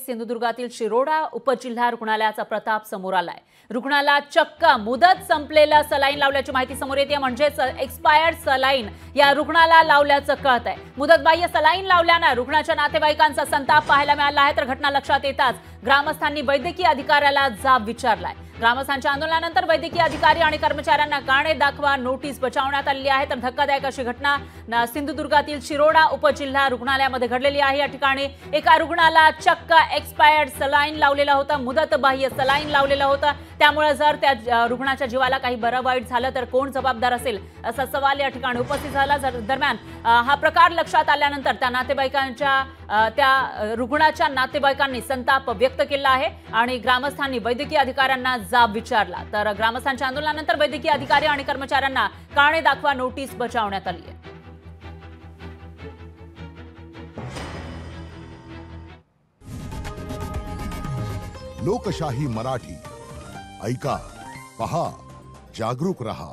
सिंधुदुर्गातील शिरोडा उपजिल्हा रुग्णालयाचा प्रताप समोर आलाय। रुग्णाला चक्क मुदत संपलेला सलाईन लावल्याची माहिती समोर येते, म्हणजेच एक्सपायर्ड सलाईन या रुग्णाला लावल्याचं कळत आहे। मुदतबाह्य सलाईन लावल्याने रुग्णाच्या नातेवाईकांचा संताप पाहायला मिळाला आहे। तर घटना लक्षात येताच ग्रामस्थांनी वैद्यकीय अधिकाऱ्याला जाब विचारलाय। ग्रामस्थांच्या आंदोलनानंतर वैद्यकीय अधिकारी आणि कर्मचाऱ्यांना गाणे दाखवा नोटीस बजावण्यात आली आहे। तर धक्कादायक अशी घटना सिंधुदुर्गातील शिरोडा उपजिल्हा रुग्णालयामध्ये घडलेली आहे। या ठिकाणी एका रुग्णाला चक्क एक्सपायर्ड सलाईन लावलेला होता, मुदतबाह्य सलाईन लावलेला होता। त्यामुळे जर त्या रुग्णाच्या जीवाला काही बरं वाईट झालं तर कोण जबाबदार असेल असा सवाल या ठिकाणी उपस्थित झाला। दरम्यान हा प्रकार लक्षात आल्यानंतर त्या रुग्णाच्या नातेवाईकांनी संताप व्यक्त केला आहे आणि ग्रामस्थांनी वैद्यकीय अधिकाऱ्यांना जाब विचारला। तर ग्रामस्थांच्या आंदोलनानंतर वैद्यकीय अधिकारी आणि कर्मचाऱ्यांना गाणे दाखवा नोटीस बजावण्यात आली आहे। लोकशाही मराठी ऐका, पहा, जागरूक रहा।